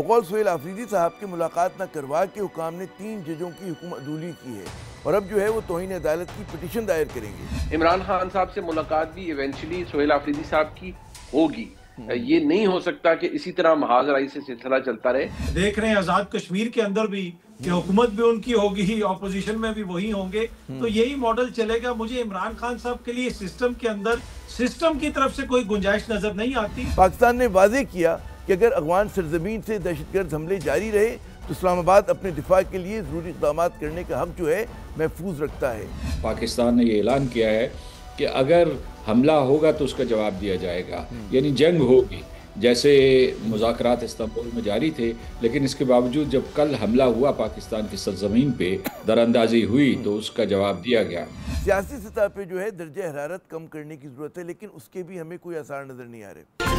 بقول سہیل آفریدی صاحب کی ملاقات نہ کروا کے حکام نے 3 ججوں کی حکم عدولی کی ہے اور اب جو ہے وہ توہین عدالت کی پٹیشن دائر کریں گے۔ عمران خان صاحب سے ملاقات بھی ایونچولی سہیل آفریدی صاحب کی ہوگی۔ یہ نہیں ہو سکتا کہ اسی طرح محاذ رائی سے سلسلہ چلتا رہے۔ دیکھ رہے ہیں آزاد کشمیر کے اندر بھی کہ حکومت بھی ان کی ہوگی، اپوزیشن میں بھی وہی ہوں گے، تو یہی ماڈل چلے گا۔ مجھے عمران خان صاحب کے لیے سسٹم کے اندر سسٹم کی طرف سے کوئی گنجائش نظر نہیں آتی۔ پاکستان نے واضح کیا کہ اگر افغان سرزمین سے دہشت گرد حملے جاری رہے تو اسلام آباد اپنے دفاع کے لیے ضروری اقدامات کرنے کا حق جو ہے محفوظ رکھتا ہے۔ پاکستان نے یہ اعلان کیا ہے کہ اگر حملہ ہوگا تو اس کا جواب دیا جائے گا، یعنی جنگ ہوگی۔ جیسے مذاکرات استنبول میں جاری تھے، لیکن اس کے باوجود جب کل حملہ ہوا پاکستان کی سرزمین پہ، دراندازی ہوئی تو اس کا جواب دیا گیا۔ سیاسی سطح پہ جو ہے درجہ حرارت کم کرنے کی ضرورت ہے، لیکن اس کے بھی ہمیں کوئی آثار نظر نہیں آ رہے۔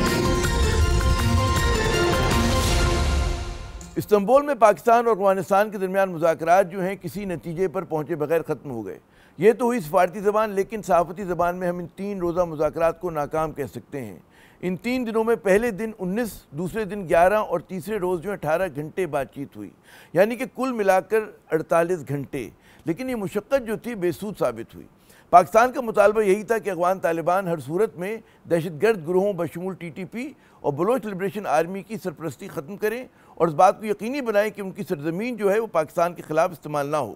استنبول میں پاکستان اور افغانستان کے درمیان مذاکرات جو ہیں کسی نتیجے پر پہنچے بغیر ختم ہو گئے۔ یہ تو ہوئی سفارتی زبان، لیکن صحافتی زبان میں ہم ان 3 روزہ مذاکرات کو ناکام کہہ سکتے ہیں۔ ان 3 دنوں میں پہلے دن 19، دوسرے دن 11 اور تیسرے روز جو 18 گھنٹے بات چیت ہوئی، یعنی کہ کل ملا کر 48 گھنٹے۔ لیکن یہ مشقت جو تھی بے سود ثابت ہوئی۔ پاکستان کا مطالبہ یہی تھا کہ افغان طالبان ہر صورت میں دہشت گرد گروہوں بشمول TTP اور بلوچ لبریشن آرمی کی سرپرستی ختم کریں اور اس بات کو یقینی بنائیں کہ ان کی سرزمین جو ہے وہ پاکستان کے خلاف استعمال نہ ہو۔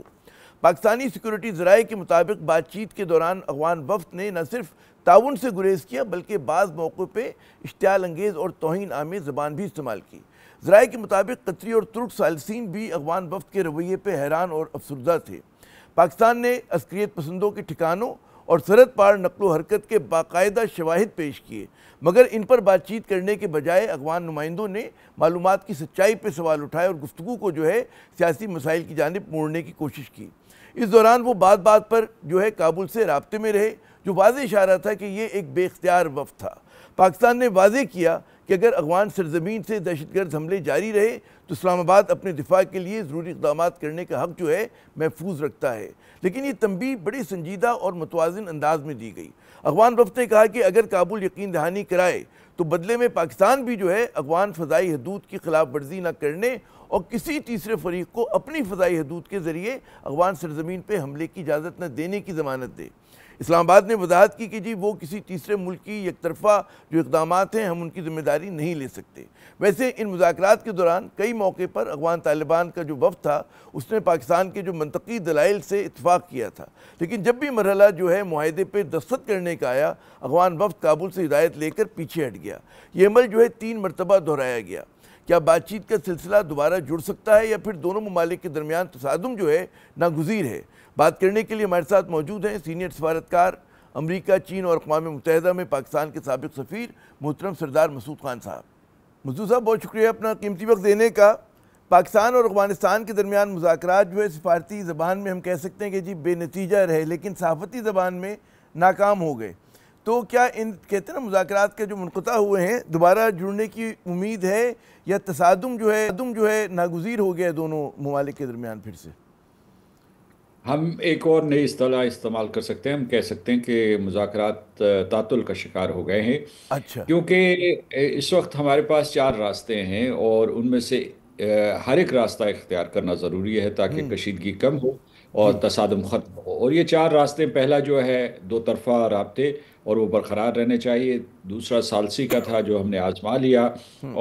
پاکستانی سیکورٹی ذرائع کے مطابق بات چیت کے دوران افغان وفد نے نہ صرف تعاون سے گریز کیا بلکہ بعض موقعوں پہ اشتعال انگیز اور توہین آمیز زبان بھی استعمال کی۔ ذرائع کے مطابق قطری اور ترک ثالثین بھی افغان وفد کے رویے پہ حیران اور افسردہ تھے۔ پاکستان نے عسکریت پسندوں کے ٹھکانوں اور سرحد پار نقل و حرکت کے باقاعدہ شواہد پیش کیے، مگر ان پر بات چیت کرنے کے بجائے افغان نمائندوں نے معلومات کی سچائی پہ سوال اٹھائے اور گفتگو کو جو ہے سیاسی مسائل کی جانب موڑنے کی کوشش کی۔ اس دوران وہ بات بات پر جو ہے کابل سے رابطے میں رہے، جو واضح اشارہ تھا کہ یہ ایک بے اختیار وفد تھا۔ پاکستان نے واضح کیا کہ اگر افغان سرزمین سے دہشت گرد حملے جاری رہے تو اسلام آباد اپنے دفاع کے لیے ضروری اقدامات کرنے کا حق جو ہے محفوظ رکھتا ہے، لیکن یہ تنبیہ بڑی سنجیدہ اور متوازن انداز میں دی گئی۔ افغان وفد نے کہا کہ اگر کابل یقین دہانی کرائے تو بدلے میں پاکستان بھی جو ہے افغان فضائی حدود کی خلاف ورزی نہ کرنے اور کسی تیسرے فریق کو اپنی فضائی حدود کے ذریعے افغان سرزمین پہ حملے کی اجازت نہ دینے کی ضمانت دے۔ اسلام آباد نے وضاحت کی کہ وہ کسی تیسرے ملک کی یک طرفہ جو اقدامات ہیں ہم ان کی ذمہ داری نہیں لے سکتے۔ ویسے ان مذاکرات کے دوران کئی موقع پر افغان طالبان کا جو وفد تھا اس نے پاکستان کے جو منطقی دلائل سے اتفاق کیا تھا، لیکن جب بھی مرحلہ جو ہے معاہدے پہ دستخط کرنے کا آیا، افغان وفد کابل سے ہدایت لے کر پیچھے ہٹ گیا۔ یہ عمل جو ہے 3 مرتبہ دہرایا گیا۔ کیا بات چیت کا سلسلہ دوبارہ جڑ سکتا ہے یا پھر دونوں ممالک کے درمیان تصادم جو ہے ناگزیر ہے؟ بات کرنے کے لیے ہمارے ساتھ موجود ہیں سینئر سفارتکار امریکہ، چین اور اقوام متحدہ میں پاکستان کے سابق سفیر محترم سردار مسعود خان صاحب۔ مسعود صاحب بہت شکریہ اپنا قیمتی وقت دینے کا۔ پاکستان اور افغانستان کے درمیان مذاکرات جو ہے سفارتی زبان میں ہم کہہ سکتے ہیں کہ بے نتیجہ رہے، لیکن صحافتی زبان میں ناکام ہو گئے، تو کیا ان کہتے ہیں نا مذاکرات کے جو منقطع ہوئے ہیں دوبارہ جڑنے کی امید ہے یا تصادم جو ہے ناگزیر ہو گیا دونوں ممالک کے درمیان پھر سے؟ ہم ایک اور نئی اصطلاح استعمال کر سکتے ہیں، ہم کہہ سکتے ہیں کہ مذاکرات تعطل کا شکار ہو گئے ہیں۔ اچھا، کیونکہ اس وقت ہمارے پاس 4 راستے ہیں اور ان میں سے ہر ایک راستہ اختیار کرنا ضروری ہے تاکہ کشیدگی کم ہو اور تصادم ختم ہو۔ اور یہ 4 راستے، پہلا جو ہے 2 طرفہ رابطے اور وہ برقرار رہنے چاہیے، دوسرا ثالثی کا تھا جو ہم نے آزما لیا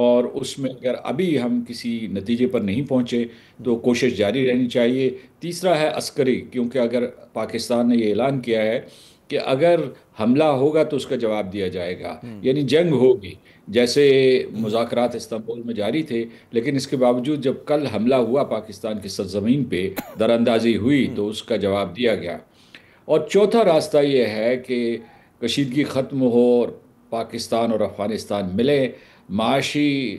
اور اس میں اگر ابھی ہم کسی نتیجے پر نہیں پہنچے تو کوشش جاری رہنی چاہیے۔ تیسرا ہے عسکری، کیونکہ اگر پاکستان نے یہ اعلان کیا ہے کہ اگر حملہ ہوگا تو اس کا جواب دیا جائے گا، یعنی جنگ ہوگی۔ جیسے مذاکرات استنبول میں جاری تھے، لیکن اس کے باوجود جب کل حملہ ہوا پاکستان کی سرزمین پہ، دراندازی ہوئی تو اس کا جواب دیا گیا۔ اور چوتھا راستہ یہ ہے کہ کشیدگی ختم ہو اور پاکستان اور افغانستان ملیں، معاشی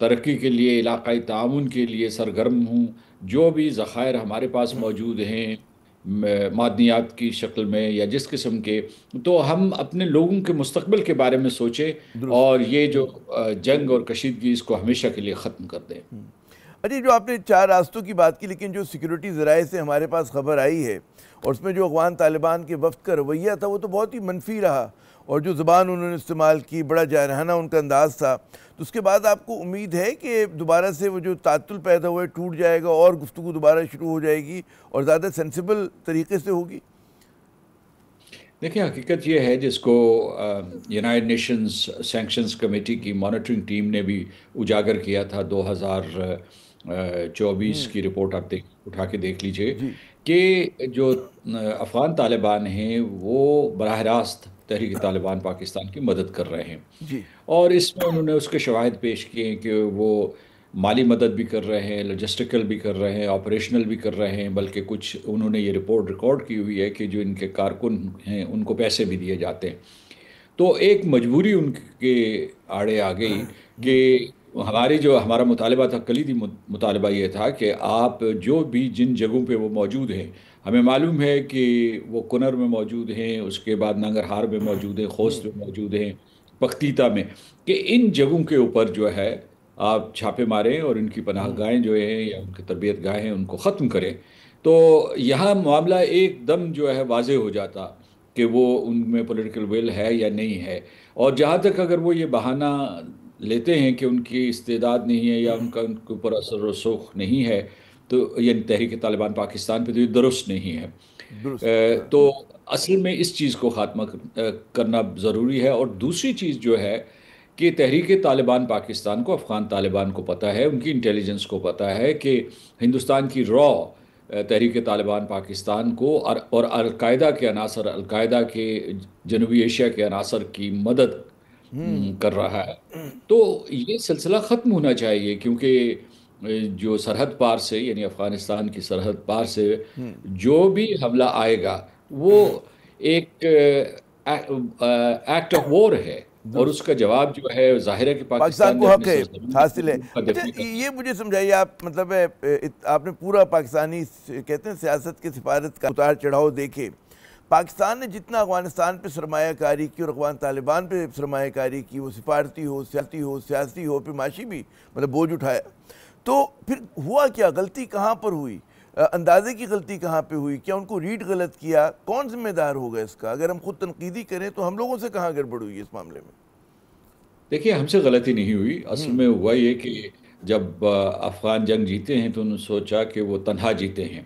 ترقی کے لیے، علاقائی تعاون کے لیے سرگرم ہوں، جو بھی ذخائر ہمارے پاس موجود ہیں معدنیات کی شکل میں یا جس قسم کے، تو ہم اپنے لوگوں کے مستقبل کے بارے میں سوچیں اور یہ جو جنگ اور کشیدگی اس کو ہمیشہ کے لیے ختم کر دیں۔ اچھا، جو آپ نے 4 راستوں کی بات کی، لیکن جو سیکیورٹی ذرائع سے ہمارے پاس خبر آئی ہے اور اس میں جو افغان طالبان کے وفد کا رویہ تھا وہ تو بہت ہی منفی رہا، اور جو زبان انہوں نے استعمال کی، بڑا جارحانہ ان کا انداز تھا، تو اس کے بعد آپ کو امید ہے کہ دوبارہ سے وہ جو تعطل پیدا ہوا ہے ٹوٹ جائے گا اور گفتگو دوبارہ شروع ہو جائے گی اور زیادہ سینسیبل طریقے سے ہوگی؟ دیکھیں، حقیقت یہ ہے جس کو یونائٹڈ نیشنز سینکشنز کمیٹی کی مانیٹرنگ ٹیم نے بھی اجاگر کیا تھا 2024 کی رپورٹ آپ اٹھا کے دیکھ لیجئے کہ جو افغان طالبان ہیں وہ براہ راست تحریک طالبان پاکستان کی مدد کر رہے ہیں، اور اس میں انہوں نے اس کے شواہد پیش کیے ہیں کہ وہ مالی مدد بھی کر رہے ہیں، لاجسٹیکل بھی کر رہے ہیں، آپریشنل بھی کر رہے ہیں، بلکہ کچھ انہوں نے یہ رپورٹ ریکارڈ کی ہوئی ہے کہ جو ان کے کارکن ہیں ان کو پیسے بھی دیے جاتے ہیں۔ تو ایک مجبوری ان کے آڑے آ گئی کہ ہمارا مطالبہ تھا، کلیدی مطالبہ یہ تھا کہ آپ جو بھی جن جگہوں پہ وہ موجود ہیں، ہمیں معلوم ہے کہ وہ کنر میں موجود ہیں، اس کے بعد ننگرہار میں موجود ہیں، خوست میں موجود ہیں، پختیتہ میں، کہ ان جگہوں کے اوپر جو ہے آپ چھاپے ماریں اور ان کی پناہ گاہیں جو ہیں یا ان کی تربیت گاہیں ان کو ختم کریں۔ تو یہاں معاملہ ایک دم جو ہے واضح ہو جاتا کہ وہ ان میں پولیٹیکل ول ہے یا نہیں ہے۔ اور جہاں تک اگر وہ یہ بہانہ لیتے ہیں کہ ان کی استعداد نہیں ہے یا ان کے اوپر اثر و رسوخ نہیں ہے، تو یعنی تحریک طالبان پاکستان پہ، تو یہ درست نہیں ہے۔ تو اصل میں اس چیز کو خاتمہ کرنا ضروری ہے۔ اور دوسری چیز جو ہے کہ تحریک طالبان پاکستان کو، افغان طالبان کو پتہ ہے، ان کی انٹیلیجنس کو پتہ ہے کہ ہندوستان کی تحریک طالبان پاکستان کو اور القاعدہ کے عناصر، القاعدہ کے جنوبی ایشیا کے عناصر کی مدد کر رہا ہے۔ تو یہ سلسلہ ختم ہونا چاہیے، کیونکہ جو سرحد پار سے، یعنی افغانستان کی سرحد پار سے جو بھی حملہ آئے گا وہ ایک ایکٹ آف وار ہے، اور اس کا جواب جو ہے ظاہر ہے کہ پاکستان کو حق ہے حاصل ہے۔ یہ مجھے سمجھائیے، آپ مطلب ہے آپ نے پورا پاکستانی کہتے ہیں سیاست کے سفارت کا اتار چڑھاؤ دیکھے، پاکستان نے جتنا افغانستان پہ سرمایہ کاری کی اور افغان طالبان پہ سرمایہ کاری کی، وہ سفارتی ہو، سیاسی ہو، پھر معاشی بھی مطلب بوجھ اٹھایا، تو پھر ہوا کیا؟ غلطی کہاں پر ہوئی؟ اندازے کی غلطی کہاں پہ ہوئی؟ کیا ان کو ریڈ غلط کیا؟ کون ذمہ دار ہوگا اس کا؟ اگر ہم خود تنقیدی کریں تو ہم لوگوں سے کہاں گڑبڑ ہوئی اس معاملے میں؟ دیکھیے، ہم سے غلطی نہیں ہوئی، اصل میں ہوا یہ کہ جب افغان جنگ جیتے ہیں تو انہوں نے سوچا کہ وہ تنہا جیتے ہیں،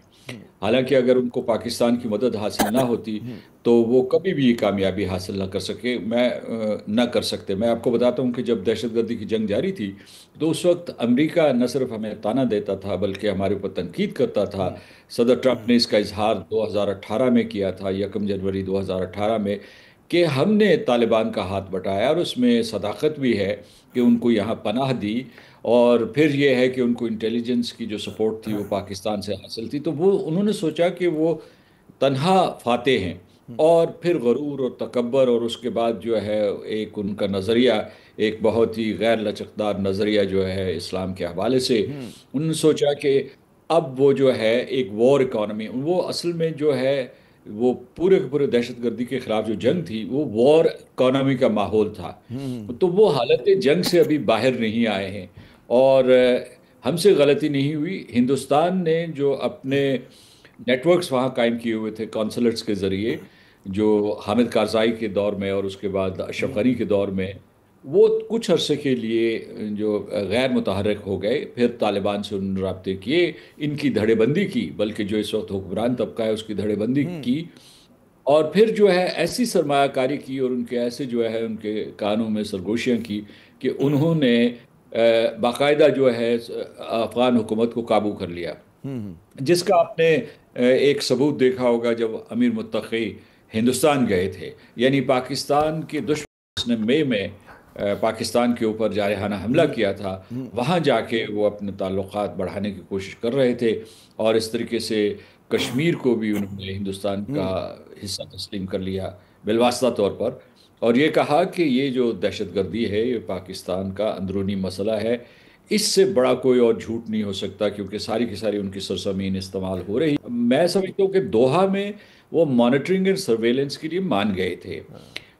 حالانکہ اگر ان کو پاکستان کی مدد حاصل نہ ہوتی تو وہ کبھی بھی یہ کامیابی حاصل نہ کر سکتے۔ میں آپ کو بتاتا ہوں کہ جب دہشت گردی کی جنگ جاری تھی تو اس وقت امریکہ نہ صرف ہمیں طعنہ دیتا تھا بلکہ ہمارے اوپر تنقید کرتا تھا۔ صدر ٹرمپ نے اس کا اظہار 2018 میں کیا تھا، 1 جنوری 2018 میں، کہ ہم نے طالبان کا ہاتھ بٹایا، اور اس میں صداقت بھی ہے کہ ان کو یہاں پناہ دی، اور پھر یہ ہے کہ ان کو انٹیلیجنس کی جو سپورٹ تھی وہ پاکستان سے حاصل تھی۔ تو انہوں نے سوچا کہ وہ تنہا فاتح ہیں، اور پھر غرور اور تکبر، اور اس کے بعد جو ہے ایک ان کا نظریہ، ایک بہت ہی غیر لچکدار نظریہ جو ہے اسلام کے حوالے سے، انہوں نے سوچا کہ اب وہ جو ہے ایک وار اکانومی، وہ اصل میں جو ہے وہ پورے دہشت گردی کے خلاف جو جنگ تھی وہ وار اکانومی کا ماحول تھا، تو وہ حالت جنگ سے ابھی باہر نہیں آئے ہیں۔ اور ہم سے غلطی نہیں ہوئی، ہندوستان نے جو اپنے نیٹ ورکس وہاں قائم کیے ہوئے تھے کونسلٹس کے ذریعے، جو حامد کارزائی کے دور میں اور اس کے بعد اشرف غنی کے دور میں، وہ کچھ عرصے کے لیے جو غیر متحرک ہو گئے، پھر طالبان سے انہوں نے رابطے کیے، ان کی دھڑے بندی کی، بلکہ جو اس وقت حکمران طبقہ ہے اس کی دھڑے بندی کی، اور پھر جو ہے ایسی سرمایہ کاری کی اور ان کے ایسے جو ہے ان کے کانوں میں سرگوشیاں کی کہ انہوں نے باقاعدہ جو ہے افغان حکومت کو قابو کر لیا، جس کا آپ نے ایک ثبوت دیکھا ہوگا جب امیر متقی ہندوستان گئے تھے، یعنی پاکستان کے دشمن نے مئی میں پاکستان کے اوپر جارحانہ حملہ کیا تھا، وہاں جا کے وہ اپنے تعلقات بڑھانے کی کوشش کر رہے تھے، اور اس طریقے سے کشمیر کو بھی انہوں نے ہندوستان کا حصہ تسلیم کر لیا بالواسطہ طور پر، اور یہ کہا کہ یہ جو دہشت گردی ہے یہ پاکستان کا اندرونی مسئلہ ہے، اس سے بڑا کوئی اور جھوٹ نہیں ہو سکتا، کیونکہ ساری کی ساری ان کی سرزمین استعمال ہو رہی۔ میں سمجھتا ہوں کہ دوحہ میں وہ مانیٹرنگ اور سرویلنس کے لیے مان گئے تھے،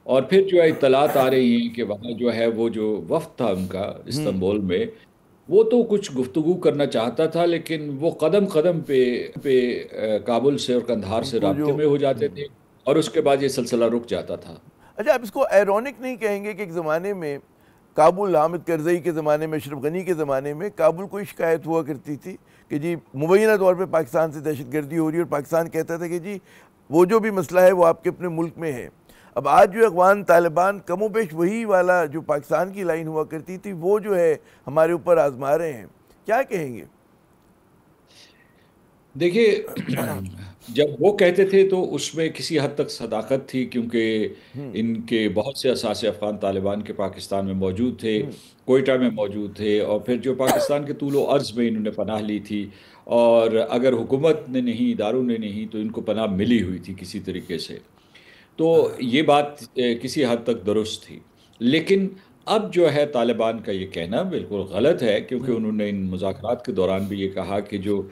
اور پھر جو اطلاعات آ رہی ہیں کہ وہاں جو ہے وہ جو وفد تھا ان کا استنبول میں، وہ تو کچھ گفتگو کرنا چاہتا تھا، لیکن وہ قدم قدم پہ کابل سے اور قندھار سے رابطے میں ہو جاتے تھے، اور اس کے بعد یہ سلسلہ رک جاتا تھا۔ اچھا، آپ اس کو ایرونک نہیں کہیں گے کہ ایک زمانے میں کابل، حامد کرزئی کے زمانے میں، اشرف غنی کے زمانے میں کابل کو شکایت ہوا کرتی تھی کہ جی مبینہ طور پہ پاکستان سے دہشت گردی ہو رہی ہے، اور پاکستان کہتا تھا کہ جی وہ جو بھی مسئلہ ہے وہ آپ کے اپنے ملک میں ہے. اب آج جو افغان طالبان کم و بیش وہی والا جو پاکستان کی لائن ہوا کرتی تھی وہ جو ہے ہمارے اوپر آزما رہے ہیں، کیا کہیں گے؟ دیکھیے، جب وہ کہتے تھے تو اس میں کسی حد تک صداقت تھی، کیونکہ ان کے بہت سے اثاثے افغان طالبان کے پاکستان میں موجود تھے، کوئٹہ میں موجود تھے، اور پھر جو پاکستان کے طول و عرض میں انہوں نے پناہ لی تھی، اور اگر حکومت نے نہیں، اداروں نے نہیں، تو ان کو پناہ ملی ہوئی تھی کسی طریقے سے. تو یہ بات کسی حد تک درست تھی. لیکن اب جو ہے طالبان کا یہ کہنا بالکل غلط ہے، کیونکہ انہوں نے ان مذاکرات کے دوران بھی یہ کہا کہ جو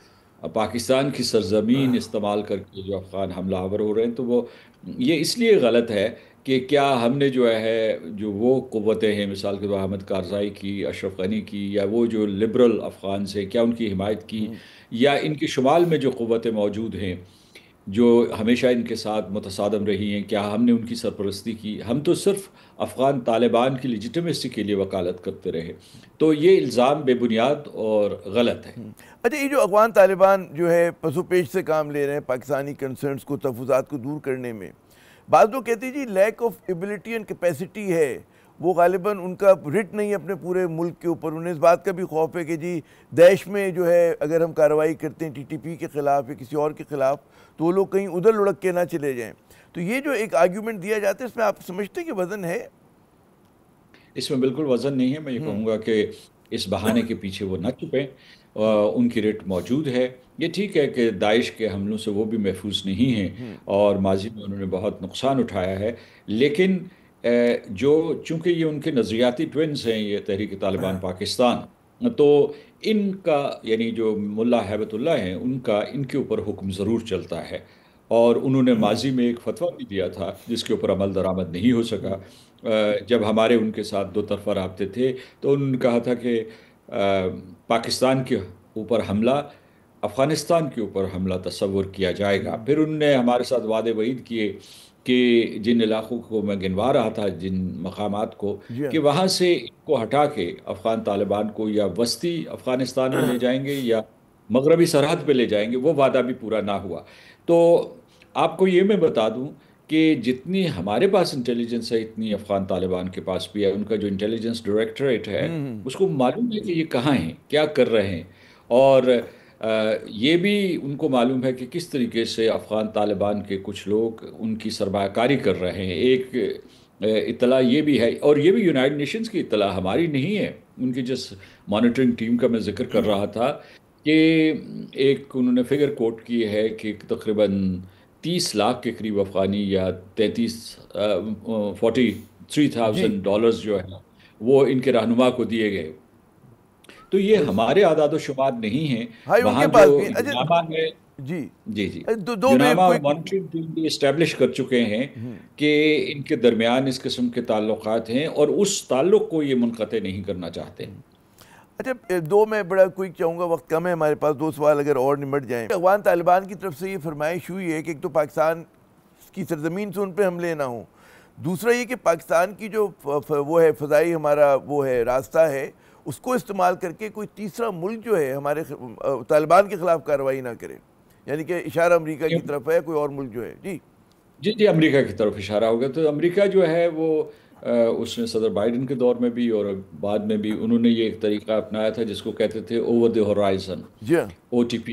پاکستان کی سرزمین استعمال کر کے جو افغان حملہ آور ہو رہے ہیں، تو وہ یہ اس لیے غلط ہے کہ کیا ہم نے جو ہے جو وہ قوتیں ہیں، مثال کے طور پر حامد کارزائی کی، اشرف غنی کی، یا وہ جو لبرل افغان سے، کیا ان کی حمایت کی، یا ان کے شمال میں جو قوتیں موجود ہیں جو ہمیشہ ان کے ساتھ متصادم رہی ہیں، کیا ہم نے ان کی سرپرستی کی؟ ہم تو صرف افغان طالبان کی لیجیٹمیسی کے لیے وکالت کرتے رہے. تو یہ الزام بے بنیاد اور غلط ہے. اچھا، یہ جو افغان طالبان جو ہے پسو پیش سے کام لے رہے ہیں پاکستانی کنسرنز کو، تحفظات کو دور کرنے میں، بعض لوگ کہتے ہیں جی lack of ability and capacity ہے، وہ غالباً ان کا رٹ نہیں ہے اپنے پورے ملک کے اوپر. انہیں اس بات کا بھی خوف ہے کہ جی دیش میں جو ہے اگر ہم کارروائی کرتے ہیں TTP کے خلاف یا کسی اور کے خلاف تو وہ لوگ کہیں ادھر لڑک کے نہ چلے جائیں. تو یہ جو ایک آرگیومنٹ دیا جاتا ہے، اس میں آپ سمجھتے ہیں کہ وزن ہے؟ اس میں بالکل وزن نہیں ہے. میں یہ کہوں گا کہ اس بہانے کے پیچھے وہ نہ چھپیں. ان کی رٹ موجود ہے. یہ ٹھیک ہے کہ داعش کے حملوں سے وہ بھی محفوظ نہیں ہیں، اور ماضی میں انہوں نے بہت نقصان اٹھایا ہے. لیکن چونکہ یہ ان کے نظریاتی ٹوینز ہیں، یہ تحریک طالبان پاکستان، تو ان کا یعنی جو ملا ہیبت اللہ ہیں، ان کے اوپر حکم ضرور چلتا ہے. اور انہوں نے ماضی میں ایک فتویٰ بھی دیا تھا جس کے اوپر عمل درآمد نہیں ہو سکا. جب ہمارے ان کے ساتھ دو طرفہ رابطے تھے تو انہوں نے کہا تھا کہ پاکستان کے اوپر حملہ، افغانستان کے اوپر حملہ تصور کیا جائے گا. پھر انہوں نے ہمارے ساتھ وعدے وعید کیے کہ جن علاقوں کو میں گنوا رہا تھا، جن مقامات کو، کہ وہاں سے ان کو ہٹا کے افغان طالبان کو یا وسطی افغانستان میں لے جائیں گے یا مغربی سرحد پہ لے جائیں گے. وہ وعدہ بھی پورا نہ ہوا. تو آپ کو یہ میں بتا دوں کہ جتنی ہمارے پاس انٹیلیجنس ہے اتنی افغان طالبان کے پاس بھی ہے. ان کا جو انٹیلیجنس ڈائریکٹوریٹ ہے اس کو معلوم ہے کہ یہ کہاں ہیں، کیا کر رہے ہیں، اور یہ بھی ان کو معلوم ہے کہ کس طریقے سے افغان طالبان کے کچھ لوگ ان کی سرمایہ کاری کر رہے ہیں. ایک اطلاع یہ بھی ہے، اور یہ بھی یونائٹڈ نیشنز کی اطلاع، ہماری نہیں ہے. ان کی جس مانیٹرنگ ٹیم کا میں ذکر کر رہا تھا کہ ایک انہوں نے فگر کوٹ کی ہے کہ تقریباً 30 لاکھ کے قریب افغانی یا 43,000 ڈالرز جو ہے وہ ان کے رہنما کو دیے گئے. تو یہ ہمارے اعداد و شمار نہیں ہیں. وہاں جو یوناما ہے، جی یوناما مانیٹرنگ ٹیم بھی اسٹیبلش کر چکے ہیں کہ ان کے درمیان اس قسم کے تعلقات ہیں، اور اس تعلق کو یہ منقطع نہیں کرنا چاہتے. اچھا، دو میں بڑا کوئک چاہوں گا، وقت کم ہے ہمارے پاس، 2 سوال اگر اور نمٹ جائیں. افغان طالبان کی طرف سے یہ فرمائش ہوئی ہے کہ ایک تو پاکستان کی سرزمین سے ان پہ حملے نہ ہوں، دوسرا یہ کہ پاکستان کی جو وہ ہے فضائی ہمارا وہ ہے راستہ ہے، اس کو استعمال کر کے کوئی تیسرا ملک جو ہے ہمارے طالبان کے خلاف کارروائی نہ کرے. یعنی کہ اشارہ امریکہ کی طرف ہے، کوئی اور ملک جو ہے. جی امریکہ کی طرف اشارہ ہوگا. تو امریکہ جو ہے وہ اس نے صدر بائیڈن کے دور میں بھی اور بعد میں بھی انہوں نے یہ ایک طریقہ اپنایا تھا جس کو کہتے تھے اوور دی ہورائزن، OTP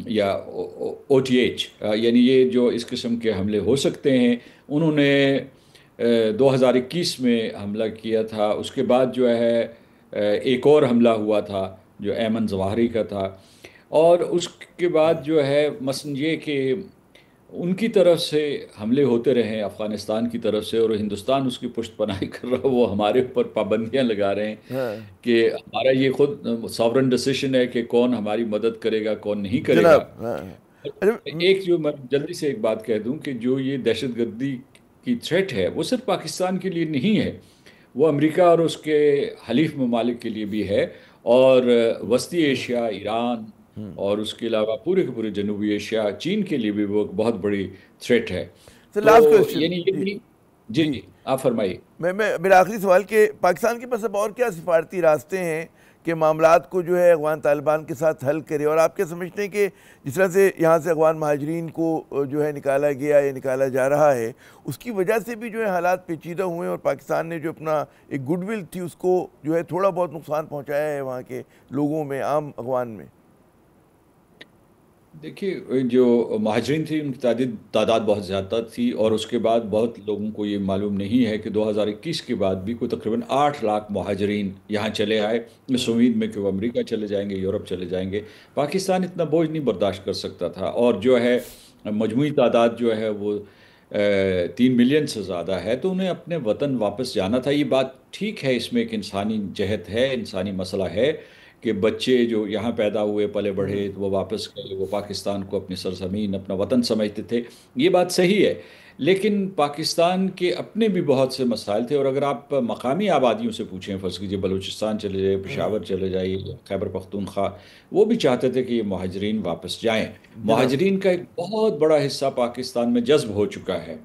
یا OTH، یعنی یہ جو اس قسم کے حملے ہو سکتے ہیں. انہوں نے 2021 میں حملہ کیا تھا. اس کے بعد جو ہے ایک اور حملہ ہوا تھا جو ایمن ظواہری کا تھا. اور اس کے بعد جو ہے مثلا یہ کہ ان کی طرف سے حملے ہوتے رہے افغانستان کی طرف سے، اور ہندوستان اس کی پشت پناہی کر رہا، وہ ہمارے اوپر پابندیاں لگا رہے ہیں کہ ہمارا یہ خود ساورن ڈیسیشن ہے کہ کون ہماری مدد کرے گا کون نہیں کرے گا. ایک جو میں جلدی سے ایک بات کہہ دوں کہ جو یہ دہشت گردی کی تھریٹ ہے وہ صرف پاکستان کے لیے نہیں ہے، وہ امریکہ اور اس کے حلیف ممالک کے لیے بھی ہے، اور وسطی ایشیا، ایران اور اس کے علاوہ پورے کے پورے جنوبی ایشیا، چین کے لیے بھی وہ ایک بہت بڑی تھریٹ ہے. لاسٹ کوشچن یعنی جی آپ فرمائیے. میرا آخری سوال کہ پاکستان کے پاس اب اور کیا سفارتی راستے ہیں کہ معاملات کو جو ہے افغان طالبان کے ساتھ حل کرے؟ اور آپ کیا سمجھتے ہیں کہ جس طرح سے یہاں سے افغان مہاجرین کو جو ہے نکالا گیا یا نکالا جا رہا ہے، اس کی وجہ سے بھی جو ہے حالات پیچیدہ ہوئے اور پاکستان نے جو اپنا ایک گڈ ول تھی اس کو جو ہے تھوڑا بہت نقصان پہنچایا ہے وہاں کے لوگوں میں، عام افغان میں؟ دیکھیے، جو مہاجرین تھی ان کی تعداد بہت زیادہ تھی، اور اس کے بعد بہت لوگوں کو یہ معلوم نہیں ہے کہ 2021 کے بعد بھی کوئی تقریباً 8 لاکھ مہاجرین یہاں چلے آئے، اس امید میں کہ وہ امریکہ چلے جائیں گے، یورپ چلے جائیں گے. پاکستان اتنا بوجھ نہیں برداشت کر سکتا تھا، اور جو ہے مجموعی تعداد جو ہے وہ 3 ملین سے زیادہ ہے، تو انہیں اپنے وطن واپس جانا تھا. یہ بات ٹھیک ہے، اس میں ایک انسانی جہت ہے، انسانی مسئلہ ہے کہ بچے جو یہاں پیدا ہوئے پلے بڑھے وہ واپس گئے، وہ پاکستان کو اپنی سرزمین اپنا وطن سمجھتے تھے. یہ بات صحیح ہے، لیکن پاکستان کے اپنے بھی بہت سے مسائل تھے. اور اگر آپ مقامی آبادیوں سے پوچھیں، فرض کیجیے بلوچستان چلے جائے، پشاور چلے جائیے، خیبر پختونخوا، وہ بھی چاہتے تھے کہ یہ مہاجرین واپس جائیں. مہاجرین کا ایک بہت بڑا حصہ پاکستان میں جذب ہو چکا ہے،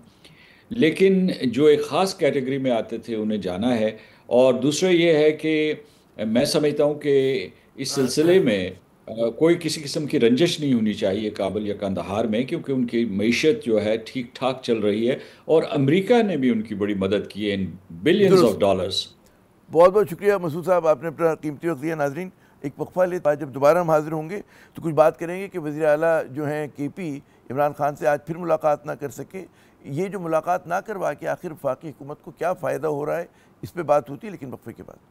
لیکن جو ایک خاص کیٹیگری میں آتے تھے انہیں جانا ہے. اور دوسرا یہ ہے کہ میں سمجھتا ہوں کہ اس سلسلے میں کوئی کسی قسم کی رنجش نہیں ہونی چاہیے کابل یا قندھار میں، کیونکہ ان کی معیشت جو ہے ٹھیک ٹھاک چل رہی ہے، اور امریکہ نے بھی ان کی بڑی مدد کی ہے ان بلینز آف ڈالرز. بہت بہت شکریہ مسعود صاحب، آپ نے اپنا قیمتی وقت دیا. ناظرین، ایک وقفہ لیتے ہیں، جب دوبارہ ہم حاضر ہوں گے تو کچھ بات کریں گے کہ وزیر اعلیٰ جو ہیں کے پی عمران خان سے آج پھر ملاقات نہ کر سکے. یہ جو ملاقات نہ کروا کے آخر وفاقی حکومت کو کیا فائدہ ہو رہا ہے، اس پہ بات ہوتی ہے، لیکن وقفے کے بعد.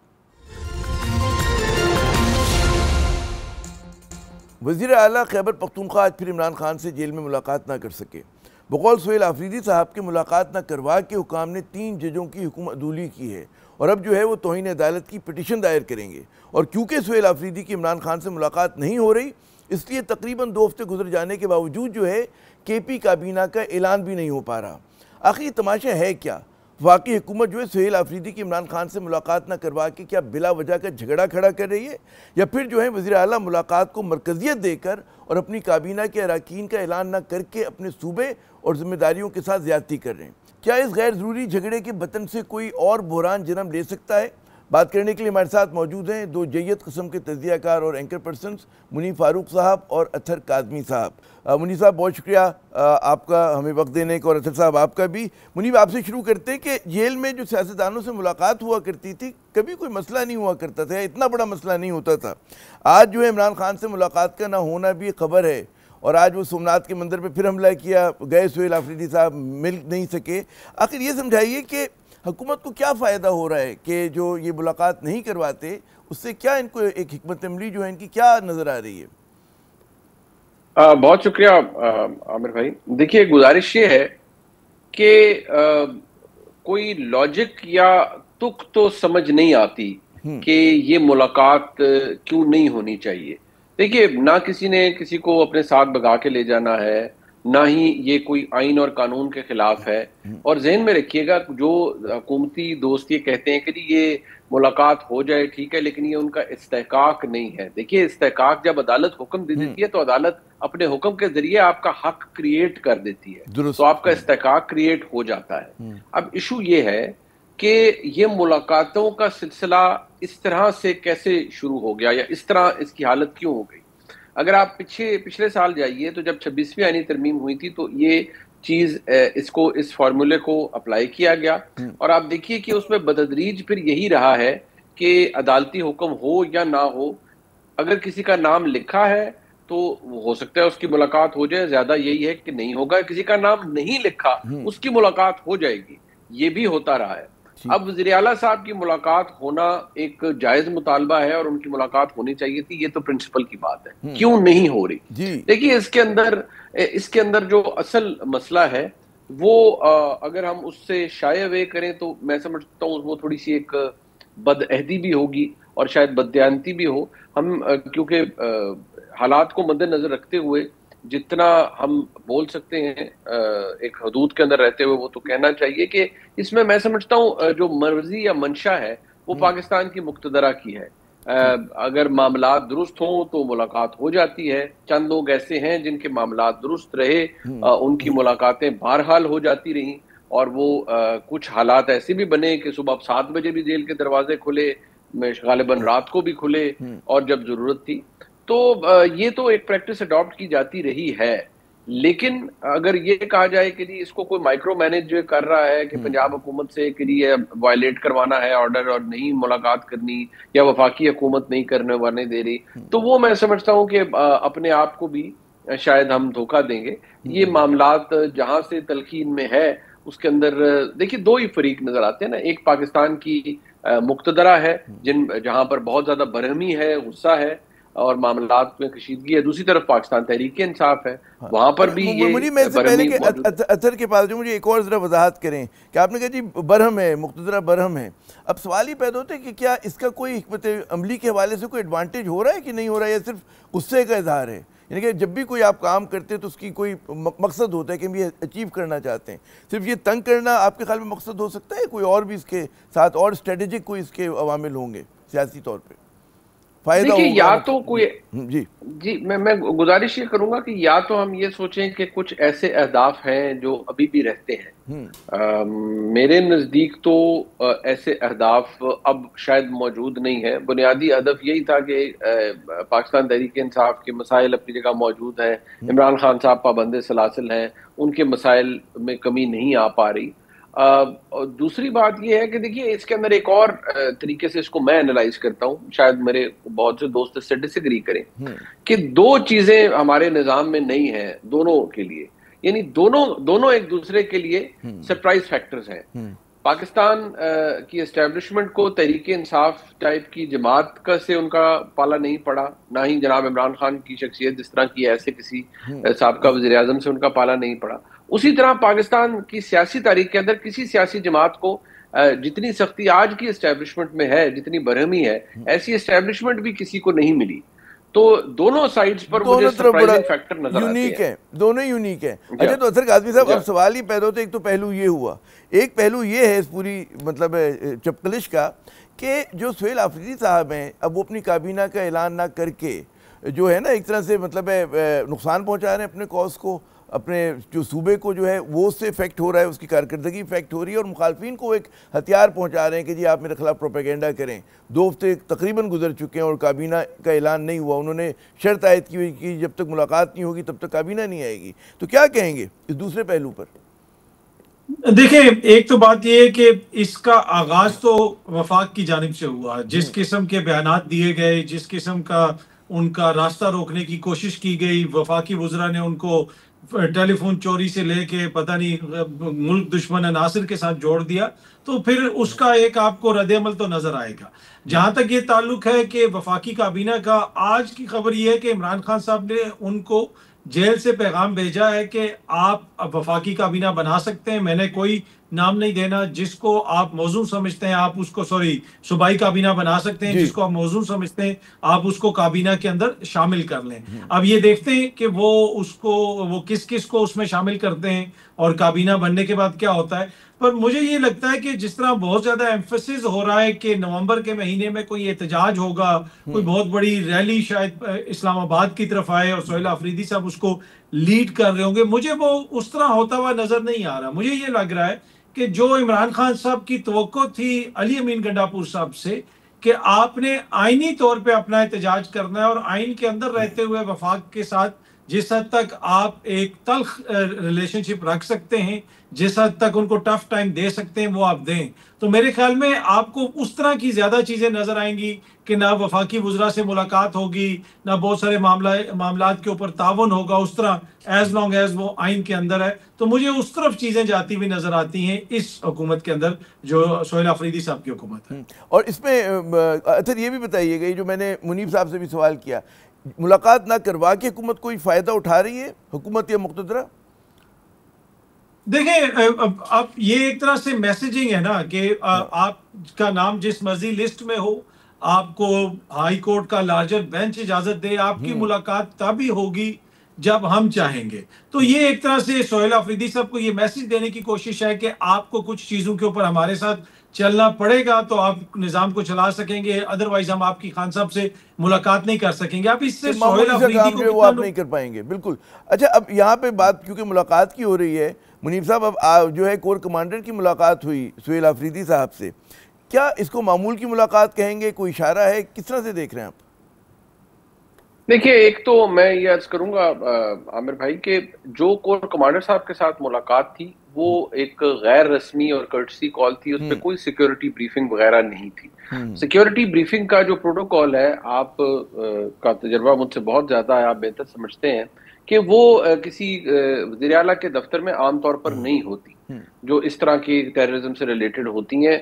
وزیر اعلیٰ خیبر پختونخوا آج پھر عمران خان سے جیل میں ملاقات نہ کر سکے. بقول سہیل آفریدی صاحب کے ملاقات نہ کروا کے حکام نے 3 ججوں کی حکم عدولی کی ہے، اور اب جو ہے وہ توہین عدالت کی پٹیشن دائر کریں گے. اور کیونکہ سہیل آفریدی کی عمران خان سے ملاقات نہیں ہو رہی، اس لیے تقریباً 2 ہفتے گزر جانے کے باوجود جو ہے کے پی کابینہ کا اعلان بھی نہیں ہو پا رہا. آخر یہ تماشا ہے کیا؟ وفاقی حکومت جو ہے سہیل آفریدی کی عمران خان سے ملاقات نہ کروا کے کیا بلا وجہ کا جھگڑا کھڑا کر رہی ہے، یا پھر جو ہے وزیر اعلیٰ ملاقات کو مرکزیت دے کر اور اپنی کابینہ کے اراکین کا اعلان نہ کر کے اپنے صوبے اور ذمہ داریوں کے ساتھ زیادتی کر رہے ہیں؟ کیا اس غیر ضروری جھگڑے کے بطن سے کوئی اور بحران جنم لے سکتا ہے؟ بات کرنے کے لیے ہمارے ساتھ موجود ہیں 2 جیت قسم کے تجزیہ کار اور اینکر پرسنز، منیب فاروق صاحب اور اطہر کاظمی صاحب. منیب صاحب بہت شکریہ آپ کا ہمیں وقت دینے کا، اور اطہر صاحب آپ کا بھی. منیب، آپ سے شروع کرتے ہیں کہ جیل میں جو سیاستدانوں سے ملاقات ہوا کرتی تھی کبھی کوئی مسئلہ نہیں ہوا کرتا تھا، اتنا بڑا مسئلہ نہیں ہوتا تھا. آج جو ہے عمران خان سے ملاقات کا نہ ہونا بھی خبر ہے، اور آج وہ سومناتھ کے مندر پہ پھر حملہ کیا، گئے سہیل آفریدی صاحب مل نہیں سکے. آخر یہ سمجھائیے کہ حکومت کو کیا فائدہ ہو رہا ہے کہ جو یہ ملاقات نہیں کرواتے، اس سے کیا ان کو ایک حکمت عملی جو ہے ان کی کیا نظر آ رہی ہے؟ بہت شکریہ عامر بھائی. دیکھیے، گزارش یہ ہے کہ کوئی لاجک یا تک تو سمجھ نہیں آتی کہ یہ ملاقات کیوں نہیں ہونی چاہیے. دیکھیے، نہ کسی نے کسی کو اپنے ساتھ بگا کے لے جانا ہے، نہ ہی یہ کوئی آئین اور قانون کے خلاف ہے. اور ذہن میں رکھیے گا، جو حکومتی دوست یہ کہتے ہیں کہ یہ ملاقات ہو جائے ٹھیک ہے، لیکن یہ ان کا استحقاق نہیں ہے. دیکھیے، استحقاق جب عدالت حکم دے دیتی ہے تو عدالت اپنے حکم کے ذریعے آپ کا حق کریٹ کر دیتی ہے، تو آپ کا استحقاق کریٹ ہو جاتا ہے. اب ایشو یہ ہے کہ یہ ملاقاتوں کا سلسلہ اس طرح سے کیسے شروع ہو گیا، یا اس طرح اس کی حالت کیوں ہو گئی. اگر آپ پچھلے سال جائیے تو جب 26ویں آئینی ترمیم ہوئی تھی تو یہ چیز اس فارمولے کو اپلائی کیا گیا، اور آپ دیکھیے کہ اس میں بتدریج پھر یہی رہا ہے کہ عدالتی حکم ہو یا نہ ہو، اگر کسی کا نام لکھا ہے تو ہو سکتا ہے اس کی ملاقات ہو جائے، زیادہ یہی ہے کہ نہیں ہوگا. کسی کا نام نہیں لکھا، اس کی ملاقات ہو جائے گی. یہ بھی ہوتا رہا ہے. اب وزیر اعلیٰ صاحب کی ملاقات ہونا ایک جائز مطالبہ ہے، اور ان کی ملاقات ہونی چاہیے تھی. یہ تو پرنسپل کی بات ہے، کیوں نہیں ہو رہی. دیکھیے، اس کے اندر جو اصل مسئلہ ہے وہ اگر ہم اس سے شائع اوے کریں تو میں سمجھتا ہوں وہ تھوڑی سی ایک بدعہدی بھی ہوگی اور شاید بددیانتی بھی ہو. ہم کیونکہ حالات کو مد نظر رکھتے ہوئے جتنا ہم بول سکتے ہیں ایک حدود کے اندر رہتے ہوئے وہ تو کہنا چاہیے کہ اس میں سمجھتا ہوں جو مرضی یا منشا ہے وہ پاکستان کی مقتدرہ کی ہے. اگر معاملات درست ہوں تو ملاقات ہو جاتی ہے. چند لوگ ایسے ہیں جن کے معاملات درست رہے, ان کی ملاقاتیں بہرحال ہو جاتی رہیں, اور وہ کچھ حالات ایسے بھی بنے کہ صبح 7 بجے بھی جیل کے دروازے کھلے, غالباً رات کو بھی کھلے, اور جب ضرورت تھی. تو یہ تو ایک پریکٹس اڈاپٹ کی جاتی رہی ہے. لیکن اگر یہ کہا جائے کہ جی اس کو کوئی مائکرو مینج کر رہا ہے کہ پنجاب حکومت سے کہ یہ وائلیٹ کروانا ہے آرڈر اور نہیں ملاقات کرنی, یا وفاقی حکومت نہیں کرنے دے رہی, تو وہ میں سمجھتا ہوں کہ اپنے آپ کو بھی شاید ہم دھوکہ دیں گے. یہ معاملات جہاں سے تلقین میں ہے اس کے اندر دیکھیے 2 ہی فریق نظر آتے ہیں نا. ایک پاکستان کی مقتدرہ ہے جہاں پر بہت زیادہ برہمی ہے, غصہ ہے اور معاملات میں کشیدگی ہے. دوسری طرف پاکستان تحریک انصاف ہے, وہاں پر بھی یہ میں سے پہلے کہ اطہر کے پاس جو مجھے ایک اور ذرا وضاحت کریں کہ آپ نے کہا جی برہم ہے, مقتدرہ برہم ہے. اب سوال ہی پیدا ہوتا ہے کہ کیا اس کا کوئی حکمت عملی کے حوالے سے کوئی ایڈوانٹیج ہو رہا ہے کہ نہیں ہو رہا ہے, یا صرف غصے کا اظہار ہے؟ یعنی کہ جب بھی کوئی آپ کام کرتے ہیں تو اس کی کوئی مقصد ہوتا ہے کہ ہم یہ اچیو کرنا چاہتے ہیں. صرف یہ تنگ کرنا آپ کے خیال میں مقصد ہو سکتا ہے, کوئی اور بھی اس کے ساتھ اور اسٹریٹجک کوئی اس کے عوامل ہوں گے سیاسی طور پہ فائدہ ہوگا؟ یا تو کوئی جی میں گزارش یہ کروں گا کہ یا تو ہم یہ سوچیں کہ کچھ ایسے اہداف ہیں جو ابھی بھی رہتے ہیں. میرے نزدیک تو ایسے اہداف اب شاید موجود نہیں ہے. بنیادی ہدف یہی تھا کہ پاکستان تحریک انصاف کے مسائل اپنی جگہ موجود ہیں, عمران خان صاحب پابند سلاسل ہیں, ان کے مسائل میں کمی نہیں آ پا رہی. دوسری بات یہ ہے کہ دیکھیے اس کے اندر ایک اور طریقے سے اس کو میں انالائز کرتا ہوں, شاید میرے بہت سے دوست اس سے ڈس ایگری کریں, کہ 2 چیزیں ہمارے نظام میں نہیں ہیں دونوں کے لیے. یعنی دونوں ایک دوسرے کے لیے سرپرائز فیکٹرز ہیں. پاکستان کی اسٹیبلشمنٹ کو تحریک انصاف ٹائپ کی جماعت کا سے ان کا پالا نہیں پڑا, نہ ہی جناب عمران خان کی شخصیت جس طرح کی ایسے کسی سابقہ وزیر اعظم سے ان کا پالا نہیں پڑا. اسی طرح پاکستان کی سیاسی تاریخ کے اندر کسی سیاسی جماعت کو جتنی سختی آج کی اسٹیبلشمنٹ میں ہے, جتنی برہمی ہے, ایسی اسٹیبلشمنٹ بھی کسی کو نہیں ملی. تو دونوں سائیڈز پر مجھے سرپرائزنگ فیکٹر نظر آتے ہیں. دونوں یونیک ہیں. اچھا تو اطہر قاسمی صاحب اب سوال ہی پیدا ہوتا ہے, ایک تو پہلو یہ ہوا, ایک پہلو یہ ہے اس پوری مطلب چپکلش کا کہ جو سہیل آفریدی صاحب ہیں اب وہ اپنی کابینہ کا اعلان نہ کر کے جو ہے نا ایک طرح سے مطلب نقصان پہنچا رہے ہیں اپنے کاز کو, اپنے جو صوبے کو جو ہے وہ اس سے افیکٹ ہو رہا ہے, اس کی کارکردگی افیکٹ ہو رہی ہے, اور مخالفین کو ایک ہتھیار پہنچا رہے ہیں کہ جی آپ میرے خلاف پروپیگنڈا کریں. 2 ہفتے تقریباً گزر چکے ہیں اور کابینہ کا اعلان نہیں ہوا. انہوں نے شرط عائد کی ہوئی کہ جب تک ملاقات نہیں ہوگی تب تک کابینہ نہیں آئے گی. تو کیا کہیں گے اس دوسرے پہلو پر؟ دیکھیں ایک تو بات یہ ہے کہ اس کا آغاز تو وفاق کی جانب سے ہوا. جس قسم کے بیانات دیے گئے, جس قسم کا ان کا راستہ روکنے کی کوشش کی گئی, وفاقی وزراء نے ان کو ٹیلی فون چوری سے لے کے پتہ نہیں ملک دشمن عناصر کے ساتھ جوڑ دیا, تو پھر اس کا ایک آپ کو رد عمل تو نظر آئے گا. جہاں تک یہ تعلق ہے کہ وفاقی کابینہ کا, آج کی خبر یہ ہے کہ عمران خان صاحب نے ان کو جیل سے پیغام بھیجا ہے کہ آپ وفاقی کابینہ بنا سکتے ہیں, میں نے کوئی نام نہیں دینا, جس کو آپ موزوں سمجھتے ہیں آپ اس کو صوبائی کابینہ بنا سکتے ہیں, جس کو آپ موزوں سمجھتے ہیں آپ اس کو کابینہ کے اندر شامل کر لیں. اب یہ دیکھتے ہیں کہ وہ کس کو اس میں شامل کرتے ہیں اور کابینہ بننے کے بعد کیا ہوتا ہے. پر مجھے یہ لگتا ہے کہ جس طرح بہت زیادہ ایمفیسس ہو رہا ہے کہ نومبر کے مہینے میں کوئی احتجاج ہوگا, کوئی بہت بڑی ریلی شاید اسلام آباد کی طرف آئے اور سہیل آفریدی صاحب اس کو لیڈ کر رہے ہوں گے, مجھے وہ اس طرح ہوتا ہوا نظر نہیں آ رہا. مجھے یہ لگ رہا ہے کہ جو عمران خان صاحب کی توقع تھی علی امین گنڈاپور صاحب سے کہ آپ نے آئینی طور پہ اپنا احتجاج کرنا ہے اور آئین کے اندر رہتے ہوئے وفاق کے ساتھ جس حد تک آپ ایک تلخ ریلیشن شپ رکھ سکتے ہیں, جس حد تک ان کو ٹف ٹائم دے سکتے ہیں وہ آپ دیں. تو میرے خیال میں آپ کو اس طرح کی زیادہ چیزیں نظر آئیں گی کہ نہ وفاقی وزراء سے ملاقات ہوگی, نہ بہت سارے معاملات کے اوپر تعاون ہوگا اس طرح, ایز لانگ ایز وہ آئین کے اندر ہے. تو مجھے اس طرف چیزیں جاتی ہوئی نظر آتی ہیں اس حکومت کے اندر جو سہیل آفریدی صاحب کی حکومت ہے. اور اس میں اطہر یہ بھی بتائیے گا, جو میں نے منیب صاحب سے بھی سوال کیا, ملاقات نہ کروا کے حکومت کوئی فائدہ اٹھا رہی ہے, حکومت یا مقتدرہ؟ دیکھیں اب یہ ایک طرح سے میسیجنگ ہے نا کہ آپ کا نام جس مرضی لسٹ میں ہو, آپ کو ہائی کورٹ کا لارجر بینچ اجازت دے, آپ کی ملاقات تبھی ہوگی جب ہم چاہیں گے. تو یہ ایک طرح سے سہیل آفریدی صاحب کو یہ میسج دینے کی کوشش ہے کہ آپ کو کچھ چیزوں کے اوپر ہمارے ساتھ چلنا پڑے گا تو آپ نظام کو چلا سکیں گے، ادروائز ہم آپ کی خان صاحب سے ملاقات نہیں کر سکیں گے. آپ اس سے سہیل افریدی کو وہ آپ نہیں کر پائیں گے. بالکل. اچھا اب یہاں پہ بات کیونکہ ملاقات کی ہو رہی ہے منیب صاحب، اب جو ہے کور کمانڈر کی ملاقات ہوئی سہیل افریدی صاحب سے، کیا اس کو معمول کی ملاقات کہیں گے؟ کوئی اشارہ ہے؟ کس طرح سے دیکھ رہے ہیں آپ؟ دیکھیے، ایک تو میں یہ عرض کروں گا عامر بھائی کہ جو کور کمانڈر صاحب کے ساتھ ملاقات تھی وہ ایک غیر رسمی اور کرٹسی کال تھی، اس پہ کوئی سیکیورٹی بریفنگ وغیرہ نہیں تھی. سیکیورٹی بریفنگ کا جو پروٹوکول ہے، آپ کا تجربہ مجھ سے بہت زیادہ ہے، آپ بہتر سمجھتے ہیں کہ وہ کسی وزیر اعلیٰ کے دفتر میں عام طور پر نہیں ہوتی، جو اس طرح کی ٹیررزم سے ریلیٹڈ ہوتی ہیں.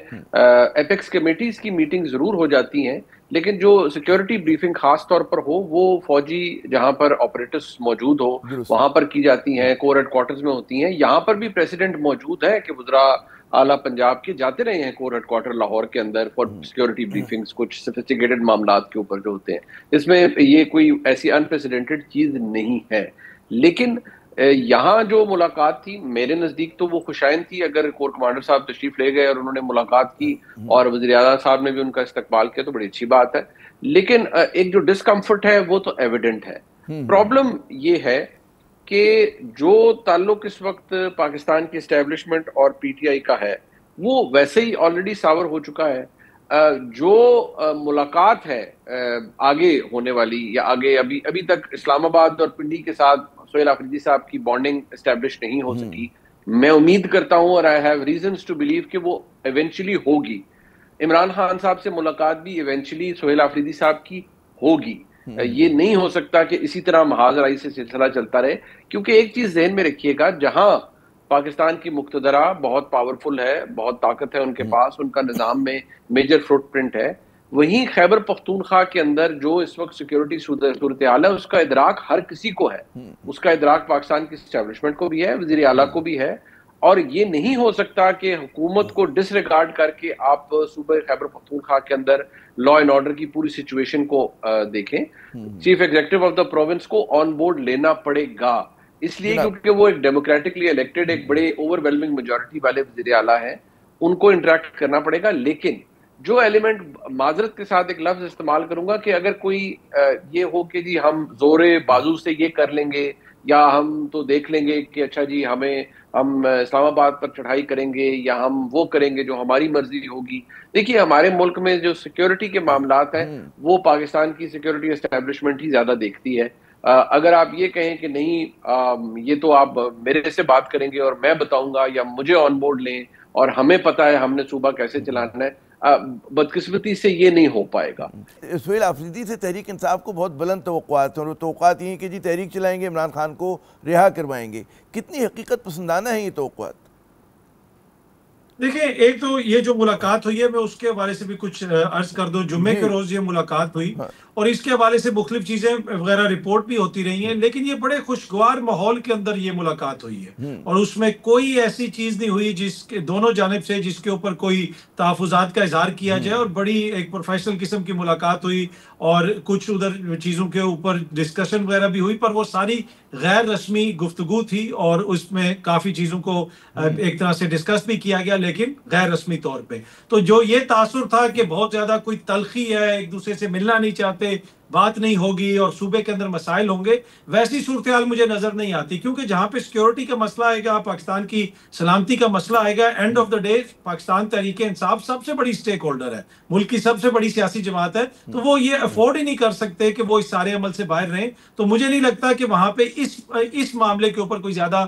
ایپیکس کمیٹیز کی میٹنگ ضرور ہو جاتی ہیں، لیکن جو سیکیورٹی بریفنگ خاص طور پر ہو وہ فوجی جہاں پر آپریٹرز موجود ہو وہاں پر کی جاتی ہیں، کور ہیڈ کوارٹرز میں ہوتی ہیں. یہاں پر بھی پریسیڈنٹ موجود ہے کہ وزراء اعلیٰ پنجاب کے جاتے رہے ہیں کور ہیڈ کوارٹر لاہور کے اندر فار سیکیورٹی بریفنگز، کچھ سفسٹیکیٹڈ معاملات کے اوپر جو ہوتے ہیں. اس میں یہ کوئی ایسی انپریسیڈنٹڈ چیز نہیں ہے. لیکن یہاں جو ملاقات تھی میرے نزدیک تو وہ خوشائن تھی. اگر کور کمانڈر صاحب تشریف لے گئے اور انہوں نے ملاقات کی اور وزیر اعلیٰ صاحب نے بھی ان کا استقبال کیا تو بڑی اچھی بات ہے. لیکن ایک جو ڈسکمفرٹ ہے وہ تو ایویڈنٹ ہے. پرابلم یہ ہے کہ جو تعلق اس وقت پاکستان کی اسٹیبلشمنٹ اور پی ٹی آئی کا ہے وہ ویسے ہی آلریڈی ساور ہو چکا ہے. جو ملاقات ہے آگے ہونے والی یا آگے ابھی تک اسلام آباد اور پنڈی کے ساتھ سہیل افریدی صاحب کی بانڈنگ اسٹیبلش نہیں ہو سکی. میں امید کرتا ہوں اور I have reasons to believe کہ وہ ایونچولی ہوگی. عمران خان صاحب سے ملاقات بھی ایونچولی سہیل افریدی صاحب کی ہوگی. یہ نہیں ہو سکتا کہ اسی طرح محاذ رائی سے سلسلہ چلتا رہے، کیونکہ ایک چیز ذہن میں رکھیے گا، جہاں پاکستان کی مقتدرہ بہت پاورفل ہے، بہت طاقت ہے ان کے پاس، ان کا نظام میں میجر فٹ پرنٹ ہے، وہیں خیبر پختونخوا کے اندر جو اس وقت سیکیورٹی صورتحال ہے اس کا ادراک ہر کسی کو ہے. اس کا ادراک پاکستان کی اسٹیبلشمنٹ کو بھی ہے، وزیر اعلیٰ کو بھی ہے. اور یہ نہیں ہو سکتا کہ حکومت کو ڈس ریگارڈ کر کے آپ صوبہ خیبر پختونخوا کے اندر لا اینڈ آرڈر کی پوری سچویشن کو دیکھیں. Chief executive of the province کو آن بورڈ لینا پڑے گا، اس لیے کیونکہ وہ ایک ڈیموکریٹکلی الیکٹڈ ایک بڑے اوور ویلمنگ میجورٹی والے وزیر اعلیٰ ہیں، ان کو انٹریکٹ کرنا پڑے گا. لیکن جو ایلیمنٹ، معذرت کے ساتھ ایک لفظ استعمال کروں گا، کہ اگر کوئی یہ ہو کہ جی ہم زورے بازو سے یہ کر لیں گے یا ہم تو دیکھ لیں گے کہ اچھا جی ہم اسلام آباد پر چڑھائی کریں گے یا ہم وہ کریں گے جو ہماری مرضی ہوگی. دیکھیے ہمارے ملک میں جو سیکیورٹی کے معاملات ہیں وہ پاکستان کی سیکیورٹی اسٹیبلشمنٹ ہی زیادہ دیکھتی ہے. اگر آپ یہ کہیں کہ نہیں یہ تو آپ میرے سے بات کریں گے اور میں بتاؤں گا یا مجھے آن بورڈ لیں اور ہمیں پتہ ہے ہم نے صوبہ کیسے چلانا ہے، بدقسمتی سے یہ نہیں ہو پائے گا. سہیل افریدی سے تحریک انصاف کو بہت بلند توقعات ہیں، اور توقعات یہ ہیں کہ جی تحریک چلائیں گے، عمران خان کو رہا کروائیں گے. کتنی حقیقت پسندانہ ہیں یہ توقعات؟ دیکھیں، ایک تو یہ جو ملاقات ہوئی ہے میں اس کے حوالے سے بھی کچھ عرض کر دوں. جمعے کے روز یہ ملاقات ہوئی اور اس کے حوالے سے مختلف چیزیں وغیرہ رپورٹ بھی ہوتی رہی ہیں، لیکن یہ بڑے خوشگوار ماحول کے اندر یہ ملاقات ہوئی ہے اور اس میں کوئی ایسی چیز نہیں ہوئی جس کے دونوں جانب سے جس کے اوپر کوئی تحفظات کا اظہار کیا جائے. اور بڑی ایک پروفیشنل قسم کی ملاقات ہوئی اور کچھ ادھر چیزوں کے اوپر ڈسکشن وغیرہ بھی ہوئی، پر وہ ساری غیر رسمی گفتگو تھی اور اس میں کافی چیزوں کو ایک طرح سے ڈسکس بھی کیا گیا لیکن غیر رسمی طور پہ. تو جو یہ تاثر تھا کہ بہت زیادہ کوئی تلخی ہے، ایک دوسرے سے ملنا نہیں چاہتے، بات نہیں ہوگی اور صوبے کے اندر مسائل ہوں گے، ویسی صورتحال مجھے نظر نہیں آتی. کیونکہ جہاں پہ سیکیورٹی کا مسئلہ آئے گا، پاکستان کی سلامتی کا مسئلہ آئے گا، end of the day Pakistan Tehreek Insaf سب سے بڑی سٹیک ہولڈر ہے، ملک کی سب سے بڑی سیاسی جماعت ہے، تو وہ یہ افورڈ ہی نہیں کر سکتے کہ وہ اس سارے عمل سے باہر رہیں. تو مجھے نہیں لگتا کہ وہاں پہ اس معاملے کے اوپر کوئی زیادہ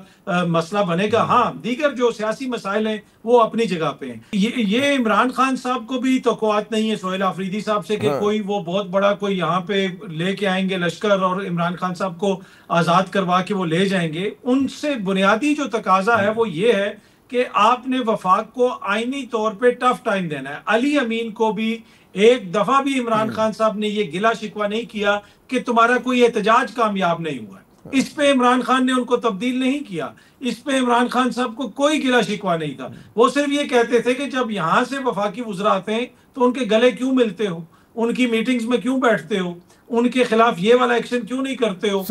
مسئلہ بنے گا. ہاں، دیگر جو سیاسی مسائل ہیں وہ اپنی جگہ پہ ہیں. یہ عمران خان صاحب کو بھی توقعات نہیں ہے سہیل افریدی صاحب سے کہ کوئی وہ بہت بڑا کوئی یہاں پہ لے کے آئیں گے لشکر اور عمران خان صاحب کو آزاد کروا کے وہ لے جائیں گے. ان سے بنیادی جو تقاضا ہے وہ یہ ہے کہ آپ نے وفاق کو آئینی طور پہ ٹف ٹائم دینا ہے. علی امین کو بھی ایک دفعہ بھی عمران خان صاحب نے یہ گلہ شکوہ نہیں کیا کہ تمہارا کوئی احتجاج کامیاب نہیں ہوا ہے. اس پہ عمران خان نے ان کو تبدیل نہیں کیا، اس پہ عمران خان صاحب کو کوئی گلہ شکوہ نہیں تھا. وہ صرف یہ کہتے تھے کہ جب یہاں سے وفاقی وزراء آتے ہیں تو ان کے گلے کیوں ملتے ہو، ان کی میٹنگز میں کیوں بیٹھتے ہو، ان کے خلاف یہ والا ایکشن کیوں نہیں کرتے ہو.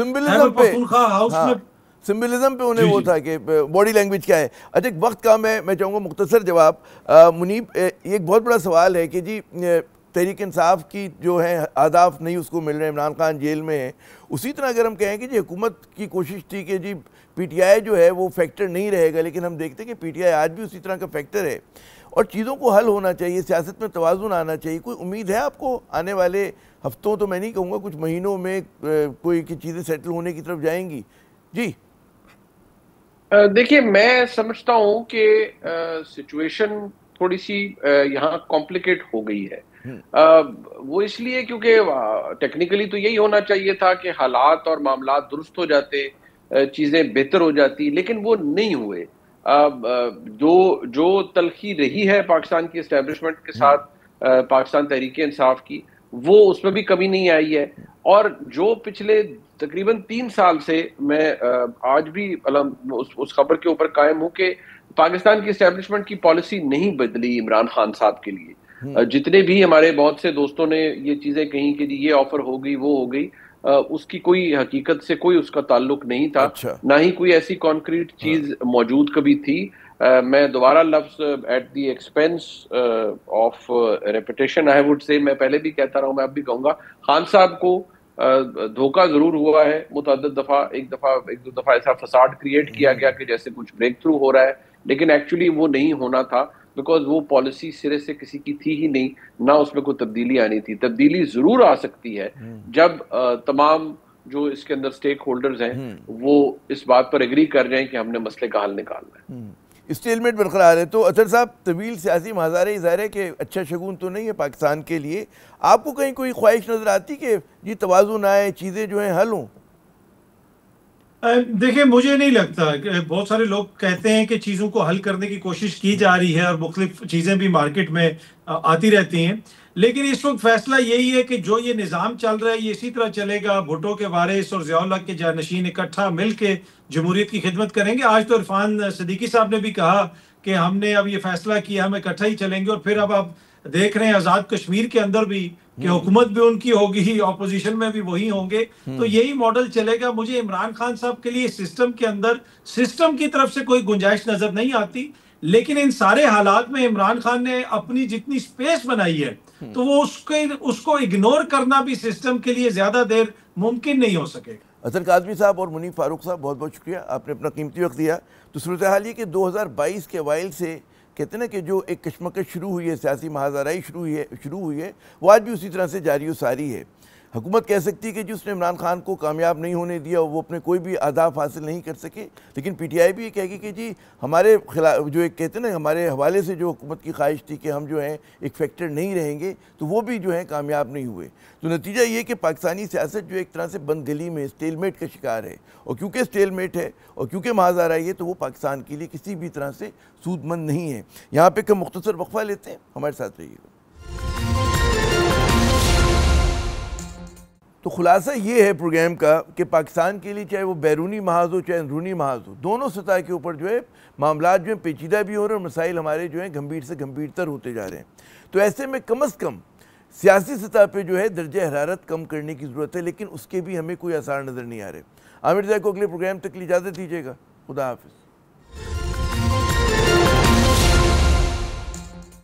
سمبلزم پہ انہیں وہ تھا کہ باڈی لینگویج کیا ہے. اچھا وقت کم ہے, میں چاہوں گا مختصر جواب. منیب, ایک بہت بڑا سوال ہے کہ جی تحریک انصاف کی جو ہے اہداف نہیں اس کو مل رہے, عمران خان جیل میں ہے. اسی طرح اگر ہم کہیں کہ جی حکومت کی کوشش تھی کہ جی پی ٹی آئی جو ہے وہ فیکٹر نہیں رہے گا, لیکن ہم دیکھتے ہیں کہ پی ٹی آئی آج بھی اسی طرح کا فیکٹر ہے اور چیزوں کو حل ہونا چاہیے, سیاست میں توازن آنا چاہیے. کوئی امید ہے آپ کو آنے والے ہفتوں, تو میں نہیں کہوں گا کچھ مہینوں میں کوئی کی چیزیں سیٹل ہونے کی طرف جائیں گی؟ جی دیکھیے, میں سمجھتا ہوں کہ سچویشن تھوڑی سی یہاں کمپلیکیٹ ہو گئی ہے. وہ اس لیے کیونکہ ٹیکنیکلی تو یہی ہونا چاہیے تھا کہ حالات اور معاملات درست ہو جاتے, چیزیں بہتر ہو جاتی, لیکن وہ نہیں ہوئے. جو تلخی رہی ہے پاکستان کی اسٹیبلشمنٹ کے ساتھ پاکستان تحریک انصاف کی, وہ اس میں بھی کمی نہیں آئی ہے. اور جو پچھلے تقریباً 3 سال سے میں آج بھی اس خبر کے اوپر قائم ہوں کہ پاکستان کی اسٹیبلشمنٹ کی پالیسی نہیں بدلی عمران خان صاحب کے لیے. جتنے بھی ہمارے بہت سے دوستوں نے یہ چیزیں کہیں کہ یہ آفر ہو گئی وہ ہو گئی, اس کی کوئی حقیقت سے کوئی اس کا تعلق نہیں تھا, نہ ہی کوئی ایسی کانکریٹ چیز موجود کبھی تھی. میں دوبارہ لفظ at the expense of repetition I would say, میں پہلے بھی کہتا رہا ہوں, میں اب بھی کہوں گا, خان صاحب کو دھوکہ ضرور ہوا ہے متعدد دفعہ. ایک دو دفعہ ایسا فساد کریٹ کیا گیا کہ جیسے کچھ بریک تھرو ہو رہا ہے, لیکن ایکچولی وہ نہیں ہونا تھا, بیکاز وہ پالیسی سرے سے کسی کی تھی ہی نہیں, نہ اس میں کوئی تبدیلی آنی تھی. تبدیلی ضرور آ سکتی ہے جب تمام جو اس کے اندر سٹیک ہولڈرز ہیں وہ اس بات پر ایگری کر جائیں کہ ہم نے مسئلے کا حل نکالنا ہے. اسٹیلمیٹ برقرار ہے. تو اطہر صاحب, طویل سیاسی ماجرا ظاہر ہے کہ اچھا شگون تو نہیں ہے پاکستان کے لیے. آپ کو کہیں کوئی خواہش نظر آتی کہ یہ توازن آئے, چیزیں جو ہیں حل ہوں؟ دیکھیں, مجھے نہیں لگتا کہ بہت سارے لوگ کہتے ہیں کہ چیزوں کو حل کرنے کی کوشش کی جا رہی ہے اور مختلف چیزیں بھی مارکیٹ میں آتی رہتی ہیں, لیکن اس وقت فیصلہ یہی ہے کہ جو یہ نظام چل رہا ہے یہ اسی طرح چلے گا. بھٹو کے وارث اور ضیاء الحق کے جانشین اکٹھا مل کے جمہوریت کی خدمت کریں گے. آج تو عرفان صدیقی صاحب نے بھی کہا کہ ہم نے اب یہ فیصلہ کیا, ہم اکٹھا ہی چلیں گے. اور پھر اب آپ دیکھ رہے ہیں آزاد کشمیر کے اندر بھی کہ حکومت بھی ان کی ہوگی, اپوزیشن میں بھی وہی ہوں گے, تو یہی ماڈل چلے گا. مجھے عمران خان صاحب کے لیے سسٹم کے اندر سسٹم کی طرف سے کوئی گنجائش نظر نہیں آتی, لیکن ان سارے حالات میں عمران خان نے اپنی جتنی سپیس بنائی ہے تو وہ اس کو اگنور کرنا بھی سسٹم کے لیے زیادہ دیر ممکن نہیں ہو سکے گا. اطہر کاظمی صاحب اور منیب فاروق صاحب, بہت بہت شکریہ, آپ نے اپنا قیمتی وقت دیا. تو صورتحال یہ کہ 2022 کے اوائل سے کہتے ہیں نا کہ جو ایک کشمکش شروع ہوئی ہے, سیاسی مہازارائی شروع ہوئی ہے, وہ آج بھی اسی طرح سے جاری و ساری ہے. حکومت کہہ سکتی ہے کہ جس نے عمران خان کو کامیاب نہیں ہونے دیا, وہ اپنے کوئی بھی اہداف حاصل نہیں کر سکے, لیکن پی ٹی آئی بھی یہ کہے گی کہ جی ہمارے خلاف جو ایک کہتے ہیں نا ہمارے حوالے سے جو حکومت کی خواہش تھی کہ ہم جو ہیں ایک فیکٹر نہیں رہیں گے, تو وہ بھی جو ہیں کامیاب نہیں ہوئے. تو نتیجہ یہ کہ پاکستانی سیاست جو ایک طرح سے بند دلی میں اسٹیل میٹ کا شکار ہے, اور کیونکہ اسٹیل میٹ ہے اور کیونکہ مہازارائی ہے, تو وہ پاکستان کے لیے کسی بھی طرح سے سود مند نہیں ہے. یہاں پہ ہم مختصر وقفہ لیتے ہیں, ہمارے ساتھ رہیے گا. تو خلاصہ یہ ہے پروگرام کا کہ پاکستان کے لیے چاہے وہ بیرونی محاذ ہو چاہے اندرونی محاذ ہو, دونوں سطح کے اوپر جو ہے معاملات جو ہیں پیچیدہ بھی ہو رہے ہیں اور مسائل ہمارے جو ہیں گمبھیر سے گمبھیر تر ہوتے جا رہے ہیں. تو ایسے میں کم از کم سیاسی سطح پہ جو ہے درجہ حرارت کم کرنے کی ضرورت ہے, لیکن اس کے بھی ہمیں کوئی آثار نظر نہیں آ رہے. عامر زائی کو اگلے پروگرام تک اجازت دیجیے گا. خدا حافظ.